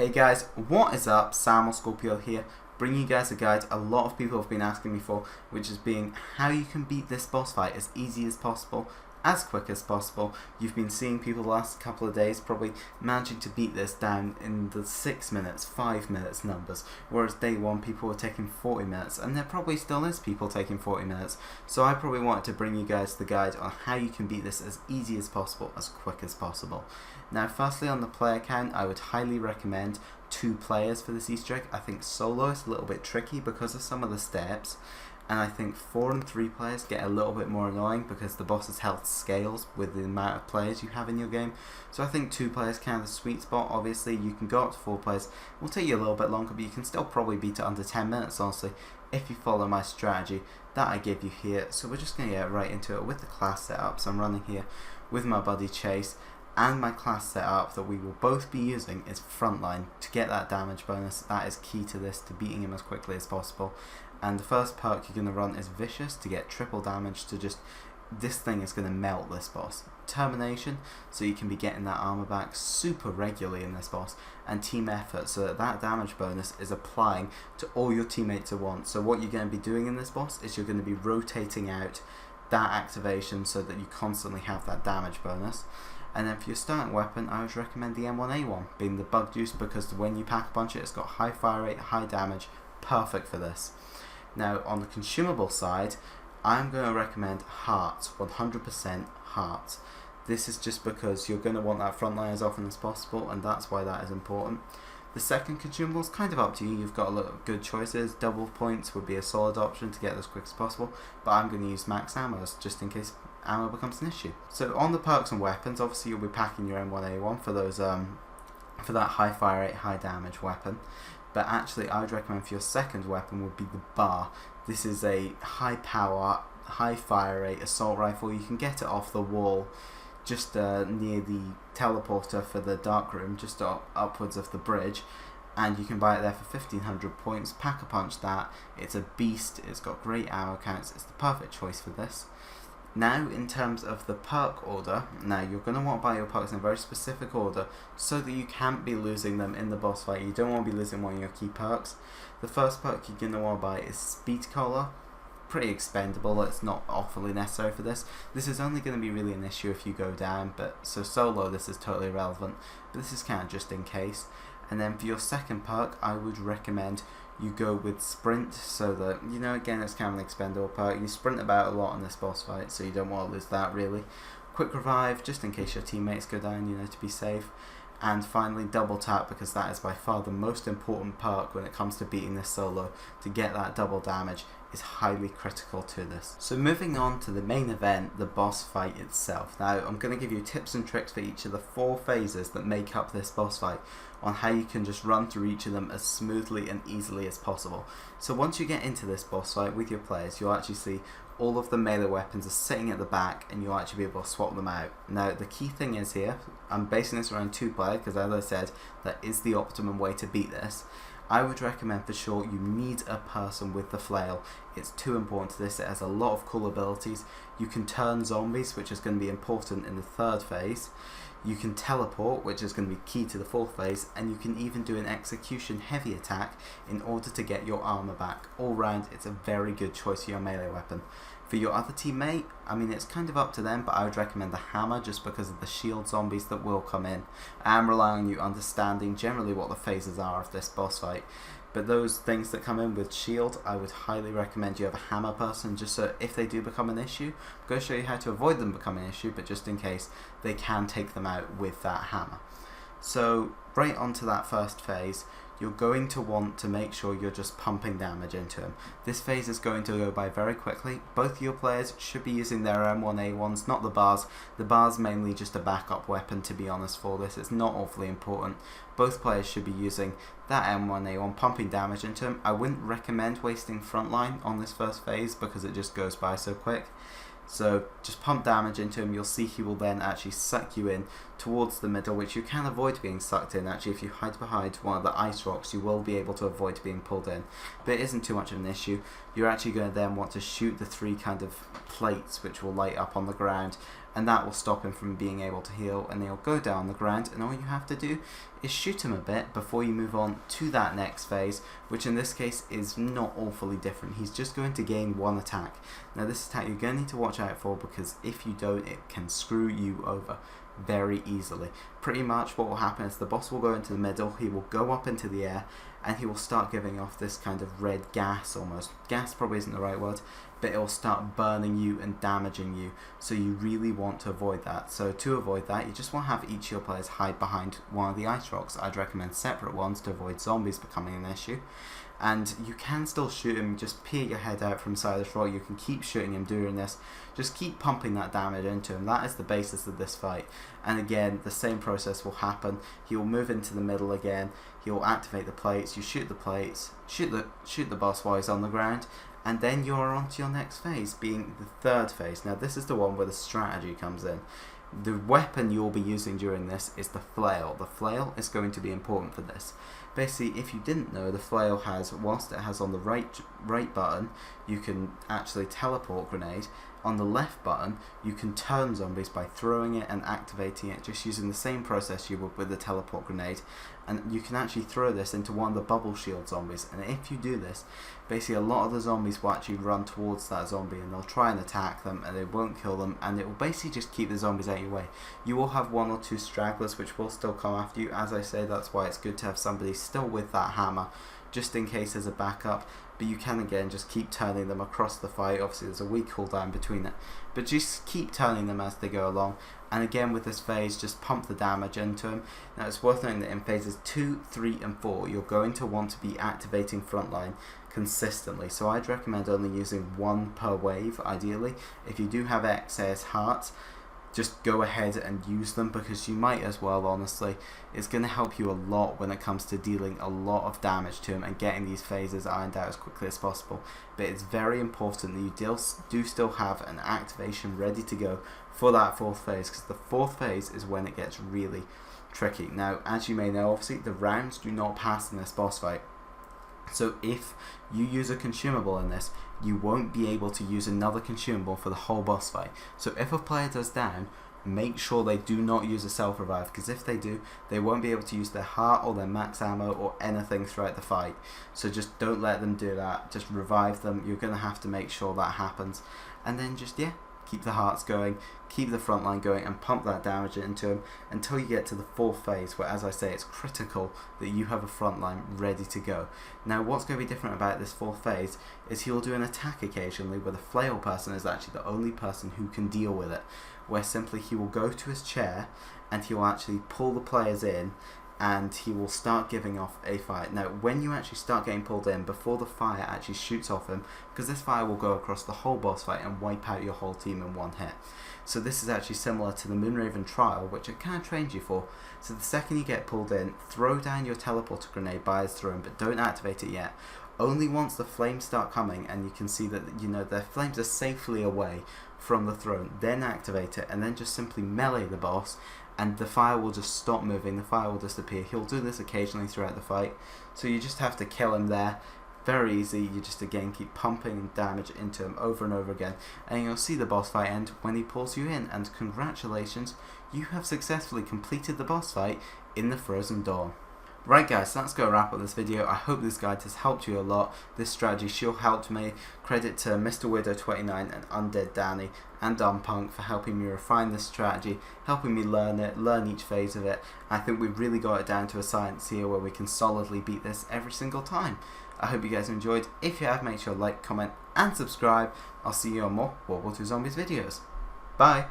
Hey guys, what is up? Sam or Scorpio here, bringing you guys a guide a lot of people have been asking me for, which is being how you can beat this boss fight as easy as possible, as quick as possible. You've been seeing people the last couple of days probably managing to beat this down in the 6 minutes, 5 minutes numbers, whereas day one people were taking 40 minutes, and there probably still is people taking 40 minutes. So I probably wanted to bring you guys the guide on how you can beat this as easy as possible, as quick as possible. Now firstly, on the player count, I would highly recommend 2 players for this Easter egg. I think solo is a little bit tricky because of some of the steps, and I think 4 and 3 players get a little bit more annoying because the boss's health scales with the amount of players you have in your game. So I think 2 players kind of the sweet spot. Obviously you can go up to 4 players, it will take you a little bit longer, but you can still probably beat it under 10 minutes honestly, if you follow my strategy that I give you here. So we're just going to get right into it with the class setup. So I'm running here with my buddy Chase, and my class setup that we will both be using is Frontline to get that damage bonus. That is key to this, to beating him as quickly as possible. And the first perk you're going to run is Vicious to get triple damage, to just, this thing is going to melt this boss. Termination, so you can be getting that armor back super regularly in this boss. And Team Effort, so that that damage bonus is applying to all your teammates at once. So what you're going to be doing in this boss is you're going to be rotating out that activation so that you constantly have that damage bonus. And then for your starting weapon, I would recommend the M1A1, being the bug juice, because when you pack a punch it, it's got high fire rate, high damage, perfect for this. Now on the consumable side, I'm going to recommend Hearts, 100% Hearts. This is just because you're going to want that frontline as often as possible, and that's why that is important. The second consumable is kind of up to you. You've got a lot of good choices. Double points would be a solid option to get as quick as possible, but I'm going to use max ammo just in case ammo becomes an issue. So on the perks and weapons, obviously you'll be packing your M1A1 for those for that high fire rate, high damage weapon. But actually I would recommend for your second weapon would be the bar. This is a high power, high fire rate assault rifle. You can get it off the wall just near the teleporter for the dark room, just upwards of the bridge, and you can buy it there for 1500 points. Pack a punch that. It's a beast, it's got great ammo counts, it's the perfect choice for this. Now in terms of the perk order, now you're going to want to buy your perks in a very specific order so that you can't be losing them in the boss fight. You don't want to be losing one of your key perks. The first perk you're going to want to buy is Speed Cola. Pretty expendable, it's not awfully necessary for this. This is only going to be really an issue if you go down, but so solo this is totally irrelevant, but this is kind of just in case. And then for your second perk, I would recommend you go with Sprint, so that, you know, again it's kind of an expendable perk. You sprint about a lot in this boss fight, so you don't want to lose that really. Quick Revive, just in case your teammates go down, you know, to be safe. And finally Double Tap, because that is by far the most important perk when it comes to beating this solo. To get that double damage is highly critical to this. So moving on to the main event, the boss fight itself. Now I'm going to give you tips and tricks for each of the 4 phases that make up this boss fight, on how you can just run through each of them as smoothly and easily as possible. So once you get into this boss fight with your players, you'll actually see all of the melee weapons are sitting at the back, and you'll actually be able to swap them out. Now the key thing is here, I'm basing this around 2 player because, as I said, that is the optimum way to beat this. I would recommend for sure you need a person with the flail. It's too important to this. It has a lot of cool abilities. You can turn zombies, which is going to be important in the 3rd phase. You can teleport, which is going to be key to the 4th phase, and you can even do an execution heavy attack in order to get your armor back. All round, it's a very good choice for your melee weapon. For your other teammate, I mean, it's kind of up to them, but I would recommend the hammer just because of the shield zombies that will come in. I am relying on you understanding generally what the phases are of this boss fight, but those things that come in with shield, I would highly recommend you have a hammer person, just so if they do become an issue, I'm going to show you how to avoid them becoming an issue, but just in case, they can take them out with that hammer. So right onto that first phase, you're going to want to make sure you're just pumping damage into him. This phase is going to go by very quickly. Both of your players should be using their M1A1s, not the bars. The bars mainly just a backup weapon, to be honest, for this. It's not awfully important. Both players should be using that M1A1, pumping damage into him. I wouldn't recommend wasting Frontline on this first phase because it just goes by so quick. So just pump damage into him. You'll see he will then actually suck you in towards the middle, which you can avoid being sucked in. Actually, if you hide behind one of the ice rocks, you will be able to avoid being pulled in, but it isn't too much of an issue. You're actually going to then want to shoot the 3 kind of plates which will light up on the ground, and that will stop him from being able to heal, and he'll go down the ground, and all you have to do is shoot him a bit before you move on to that next phase, which in this case is not awfully different. He's just going to gain 1 attack. Now this attack you're going to need to watch out for, because if you don't, it can screw you over very easily. Pretty much what will happen is the boss will go into the middle, he will go up into the air, and he will start giving off this kind of red gas almost. Gas probably isn't the right word, but it will start burning you and damaging you, so you really want to avoid that. So to avoid that, you just want to have each of your players hide behind one of the ice rocks. I'd recommend separate ones to avoid zombies becoming an issue. And you can still shoot him, just peer your head out from side of this rock. You can keep shooting him during this, just keep pumping that damage into him. That is the basis of this fight. And again, the same process will happen. He will move into the middle again, he will activate the plates, you shoot the plates, shoot the boss while he's on the ground, and then you're on to your next phase, being the 3rd phase. Now this is the one where the strategy comes in. The weapon you'll be using during this is the flail. The flail is going to be important for this. Basically, if you didn't know, the flail has, whilst it has on the right button, you can actually teleport grenade. On the left button, you can turn zombies by throwing it and activating it, just using the same process you would with the teleport grenade. And you can actually throw this into one of the bubble shield zombies, and if you do this, basically a lot of the zombies will actually run towards that zombie, and they'll try and attack them, and they won't kill them, and it will basically just keep the zombies out of your way. You will have 1 or 2 stragglers which will still come after you. As I say, that's why it's good to have somebody still with that hammer, just in case as a backup. But you can again just keep turning them across the fight. Obviously there's a wee cooldown between it, but just keep turning them as they go along. And again with this phase, just pump the damage into him. Now it's worth noting that in phases 2, 3 and 4 you're going to want to be activating frontline consistently, so I'd recommend only using 1 per wave ideally. If you do have excess hearts, just go ahead and use them, because you might as well, honestly. It's going to help you a lot when it comes to dealing a lot of damage to him and getting these phases ironed out as quickly as possible. But it's very important that you do still have an activation ready to go for that 4th phase, because the 4th phase is when it gets really tricky. Now, as you may know, obviously the rounds do not pass in this boss fight. So if you use a consumable in this, you won't be able to use another consumable for the whole boss fight. So if a player does down, make sure they do not use a self-revive, because if they do, they won't be able to use their heart or their max ammo or anything throughout the fight. So just don't let them do that, just revive them. You're going to have to make sure that happens, and then just, yeah, keep the hearts going, keep the front line going, and pump that damage into him until you get to the 4th phase, where, as I say, it's critical that you have a front line ready to go. Now what's going to be different about this 4th phase is he'll do an attack occasionally where the flail person is actually the only person who can deal with it, where simply he will go to his chair and he will actually pull the players in, and he will start giving off a fire. Now when you actually start getting pulled in, before the fire actually shoots off him, because this fire will go across the whole boss fight and wipe out your whole team in 1 hit. So this is actually similar to the Moonraven trial, which it kind of trains you for. So the second you get pulled in, throw down your teleporter grenade by his throne, but don't activate it yet. Only once the flames start coming and you can see that, you know, the flames are safely away from the throne, then activate it, and then just simply melee the boss, and the fire will just stop moving, the fire will disappear. He'll do this occasionally throughout the fight, so you just have to kill him there. Very easy. You just again keep pumping damage into him over and over again, and you'll see the boss fight end when he pulls you in, and congratulations, you have successfully completed the boss fight in the Frozen Dawn. Right guys, so that's going to wrap up this video. I hope this guide has helped you a lot. This strategy sure helped me. Credit to Mr. Widow 29 and Undead Danny and Punk for helping me refine this strategy, helping me learn it, learn each phase of it. I think we've really got it down to a science here where we can solidly beat this every single time. I hope you guys enjoyed. If you have, make sure to like, comment and subscribe. I'll see you on more World War II Zombies videos. Bye!